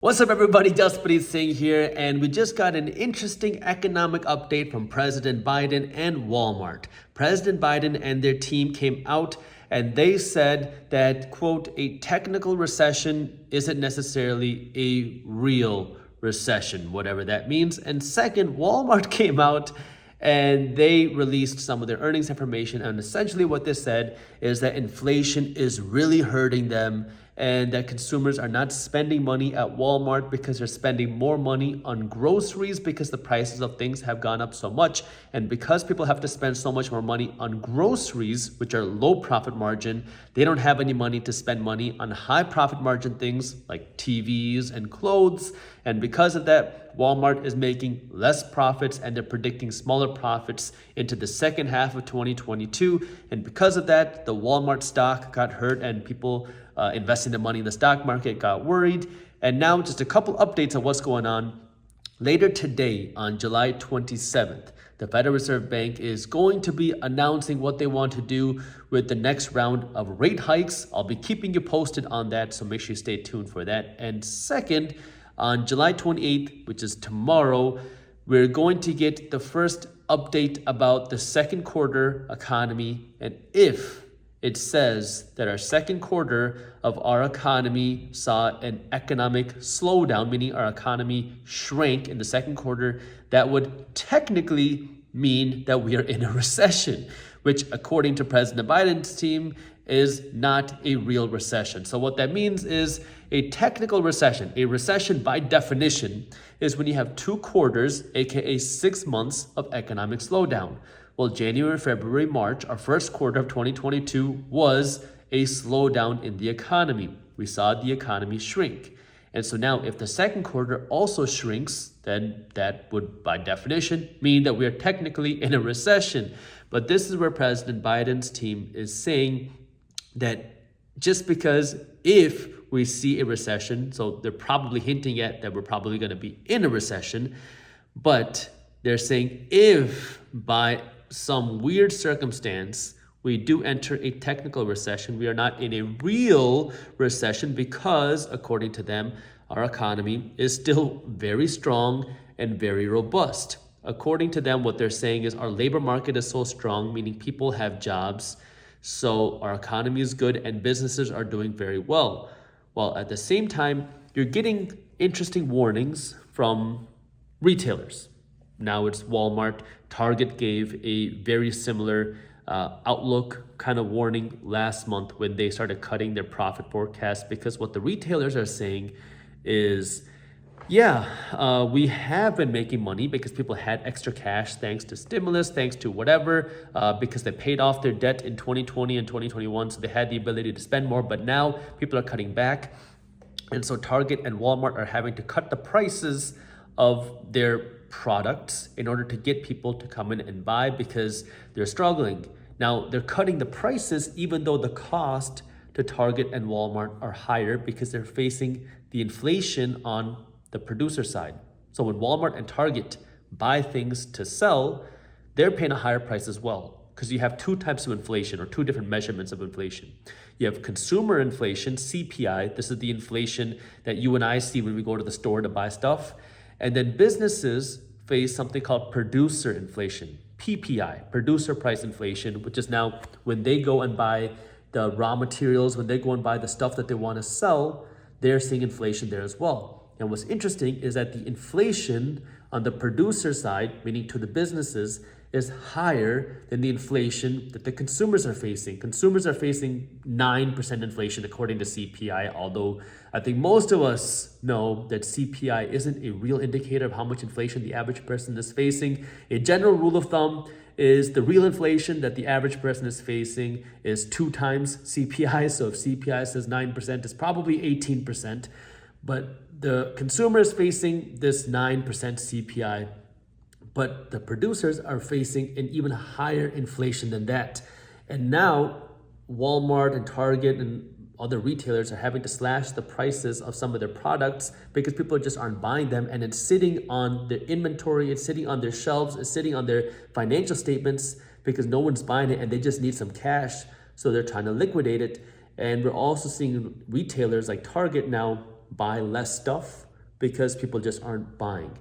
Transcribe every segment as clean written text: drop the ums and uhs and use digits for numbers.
What's up, everybody? Jaspreet Singh here, and we just got an interesting economic update from President Biden and Walmart. President Biden and their team came out and they said that, quote, a technical recession isn't necessarily a real recession, whatever that means. And second, Walmart came out and they released some of their earnings information. And essentially what they said is that inflation is really hurting them and that consumers are not spending money at Walmart because they're spending more money on groceries because the prices of things have gone up so much. And because people have to spend so much more money on groceries, which are low profit margin, they don't have any money to spend money on high profit margin things like TVs and clothes. And because of that, Walmart is making less profits and they're predicting smaller profits into the second half of 2022. And because of that, the Walmart stock got hurt and people investing their money in the stock market got worried. And now just a couple updates on what's going on. Later today, on July 27th, the Federal Reserve Bank is going to be announcing what they want to do with the next round of rate hikes. I'll be keeping you posted on that, so make sure you stay tuned for that. And second, on July 28th, which is tomorrow, we're going to get the first update about the second quarter economy. And if it says that our second quarter of our economy saw an economic slowdown, meaning our economy shrank in the second quarter, that would technically mean that we are in a recession, which according to President Biden's team is not a real recession. So what that means is a technical recession. A recession by definition is when you have 2 quarters, aka 6 months of economic slowdown. Well, January, February, March, our first quarter of 2022 was a slowdown in the economy. We saw the economy shrink. And so now if the second quarter also shrinks, then that would by definition mean that we are technically in a recession. But this is where President Biden's team is saying that just because if we see a recession, so they're probably hinting at that we're probably going to be in a recession, but they're saying if by some weird circumstance we do enter a technical recession, we are not in a real recession because, according to them, our economy is still very strong and very robust. According to them, what they're saying is our labor market is so strong, meaning people have jobs, so our economy is good and businesses are doing very well. While at the same time, you're getting interesting warnings from retailers. Now it's Walmart. Target gave a very similar outlook kind of warning last month when they started cutting their profit forecast, because what the retailers are saying is, we have been making money because people had extra cash thanks to stimulus, thanks to whatever, because they paid off their debt in 2020 and 2021, so they had the ability to spend more, but now people are cutting back. And so Target and Walmart are having to cut the prices of their products in order to get people to come in and buy because they're struggling. Now, they're cutting the prices even though the cost to Target and Walmart are higher because they're facing the inflation on the producer side. So when Walmart and Target buy things to sell, they're paying a higher price as well because you have 2 types of inflation or 2 different measurements of inflation. You have consumer inflation, CPI. This is the inflation that you and I see when we go to the store to buy stuff. And then businesses face something called producer inflation, PPI, producer price inflation, which is now when they go and buy the raw materials, when they go and buy the stuff that they want to sell, they're seeing inflation there as well. And what's interesting is that the inflation on the producer side, meaning to the businesses, is higher than the inflation that the consumers are facing. Consumers are facing 9% inflation according to CPI, although I think most of us know that CPI isn't a real indicator of how much inflation the average person is facing. A general rule of thumb is the real inflation that the average person is facing is 2 times CPI. So if CPI says 9%, it's probably 18%. But the consumer is facing this 9% CPI. But the producers are facing an even higher inflation than that. And now Walmart and Target and other retailers are having to slash the prices of some of their products because people just aren't buying them, and it's sitting on their inventory, it's sitting on their shelves, it's sitting on their financial statements because no one's buying it and they just need some cash, so they're trying to liquidate it. And we're also seeing retailers like Target now buy less stuff because people just aren't buying.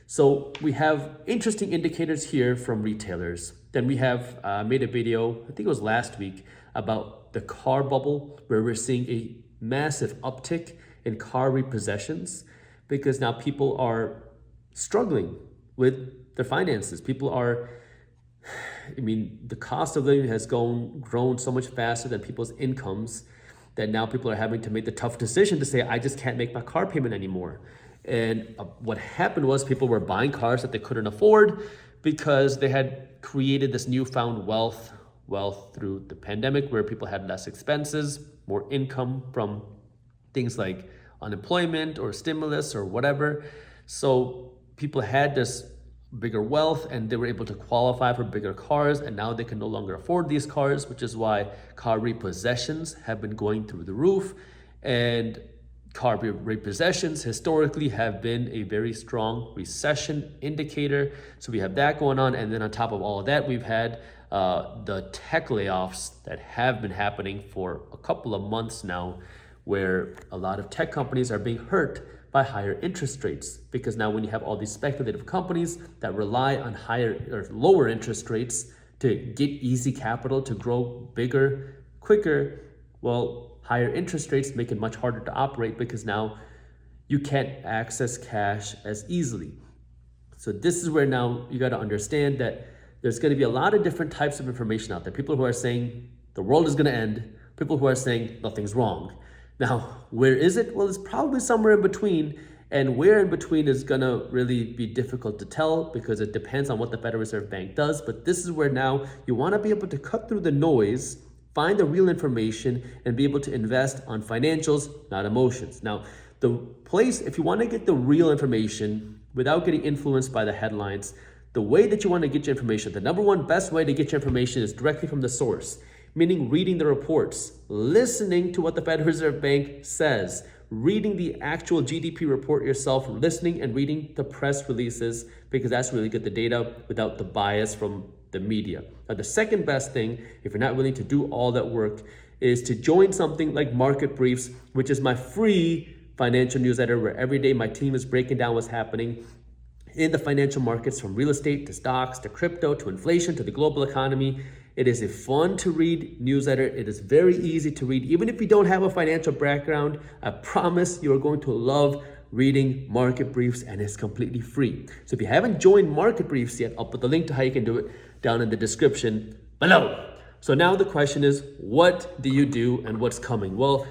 So we have interesting indicators here from retailers. Then we have made a video, I think it was last week, about the car bubble, where we're seeing a massive uptick in car repossessions because now people are struggling with their finances. People are, the cost of living has grown so much faster than people's incomes that now people are having to make the tough decision to say, I just can't make my car payment anymore. And what happened was people were buying cars that they couldn't afford because they had created this newfound wealth through the pandemic, where people had less expenses, more income from things like unemployment or stimulus or whatever. So people had this bigger wealth and they were able to qualify for bigger cars, and now they can no longer afford these cars, which is why car repossessions have been going through the roof. And car repossessions historically have been a very strong recession indicator. So we have that going on. And then on top of all of that, we've had the tech layoffs that have been happening for a couple of months now, where a lot of tech companies are being hurt by higher interest rates. Because now when you have all these speculative companies that rely on higher or lower interest rates to get easy capital to grow bigger, quicker, well, higher interest rates make it much harder to operate because now you can't access cash as easily. So this is where now you got to understand that there's going to be a lot of different types of information out there. People who are saying the world is going to end, people who are saying nothing's wrong. Now, where is it? Well, it's probably somewhere in between. And where in between is going to really be difficult to tell because it depends on what the Federal Reserve Bank does. But this is where now you want to be able to cut through the noise, find the real information, and be able to invest on financials, not emotions. Now, the place, if you want to get the real information without getting influenced by the headlines, the way that you want to get your information, the number one best way to get your information is directly from the source, meaning reading the reports, listening to what the Federal Reserve Bank says, reading the actual GDP report yourself, listening and reading the press releases, because that's really get the data without the bias from the media. Now, the second best thing, if you're not willing to do all that work, is to join something like Market Briefs, which is my free financial newsletter where every day my team is breaking down what's happening in the financial markets, from real estate to stocks to crypto to inflation to the global economy. It is a fun to read newsletter. It is very easy to read. Even if you don't have a financial background, I promise you are going to love reading Market Briefs, and it's completely free. So if you haven't joined Market Briefs yet, I'll put the link to how you can do it down in the description below. So now the question is, what do you do and what's coming? Well,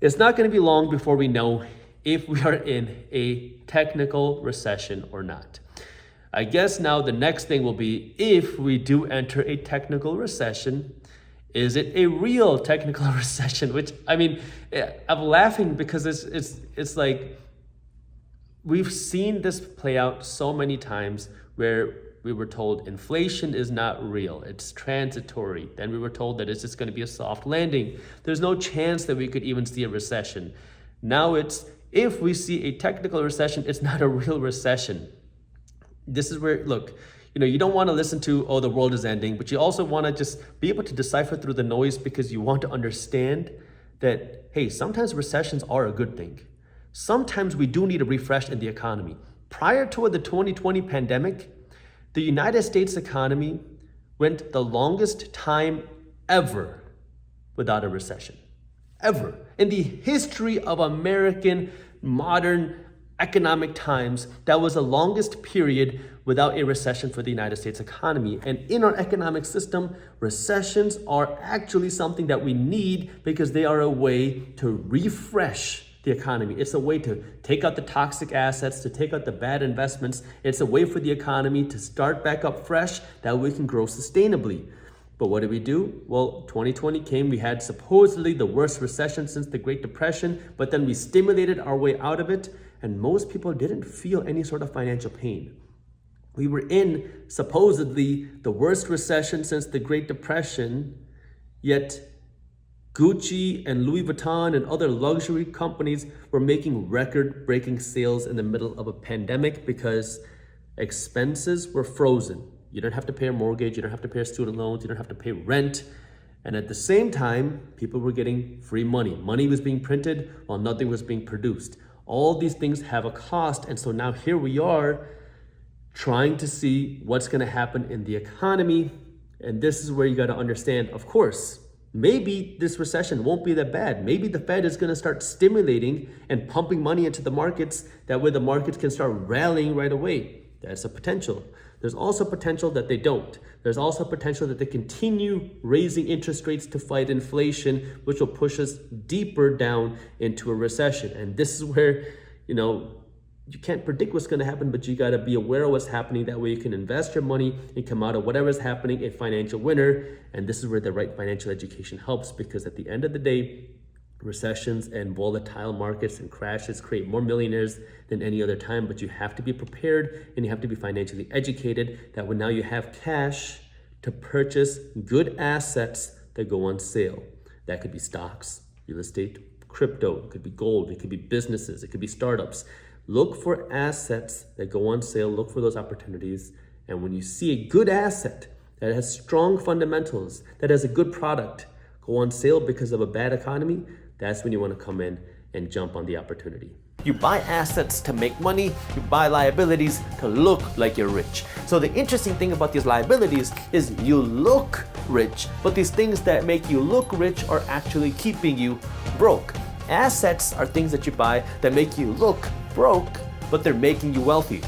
it's not going to be long before we know if we are in a technical recession or not. I guess now the next thing will be, if we do enter a technical recession, is it a real technical recession? Which, I'm laughing because it's like, we've seen this play out so many times where we were told inflation is not real, it's transitory. Then we were told that it's just going to be a soft landing. There's no chance that we could even see a recession. Now it's, if we see a technical recession, it's not a real recession. This is where, look, you don't want to listen to, oh, the world is ending, but you also want to just be able to decipher through the noise, because you want to understand that, hey, sometimes recessions are a good thing. Sometimes we do need a refresh in the economy. Prior to the 2020 pandemic, the United States economy went the longest time ever without a recession. Ever. In the history of American modern economic times, that was the longest period without a recession for the United States economy. And in our economic system, recessions are actually something that we need, because they are a way to refresh the economy. It's a way to take out the toxic assets, to take out the bad investments. It's a way for the economy to start back up fresh, that we can grow sustainably. But what did we do? Well, 2020 came, we had supposedly the worst recession since the Great Depression, but then we stimulated our way out of it, and most people didn't feel any sort of financial pain. We were in supposedly the worst recession since the Great Depression, yet Gucci and Louis Vuitton and other luxury companies were making record-breaking sales in the middle of a pandemic because expenses were frozen. You don't have to pay a mortgage, you don't have to pay student loans, you don't have to pay rent. And at the same time, people were getting free money. Money was being printed while nothing was being produced. All these things have a cost. And so now here we are trying to see what's going to happen in the economy. And this is where you got to understand, of course, maybe this recession won't be that bad. Maybe the Fed is going to start stimulating and pumping money into the markets. That way the markets can start rallying right away. That's a potential. There's also potential that they don't. There's also potential that they continue raising interest rates to fight inflation, which will push us deeper down into a recession. And this is where, you can't predict what's going to happen, but you got to be aware of what's happening. That way you can invest your money and come out of whatever's happening a financial winner. And this is where the right financial education helps, because at the end of the day, recessions and volatile markets and crashes create more millionaires than any other time, but you have to be prepared and you have to be financially educated. That way now you have cash to purchase good assets that go on sale. That could be stocks, real estate, crypto, it could be gold, it could be businesses, it could be startups. Look for assets that go on sale, look for those opportunities. And when you see a good asset that has strong fundamentals, that has a good product go on sale because of a bad economy, that's when you want to come in and jump on the opportunity. You buy assets to make money, you buy liabilities to look like you're rich. So the interesting thing about these liabilities is you look rich, but these things that make you look rich are actually keeping you broke. Assets are things that you buy that make you look broke, but they're making you wealthy.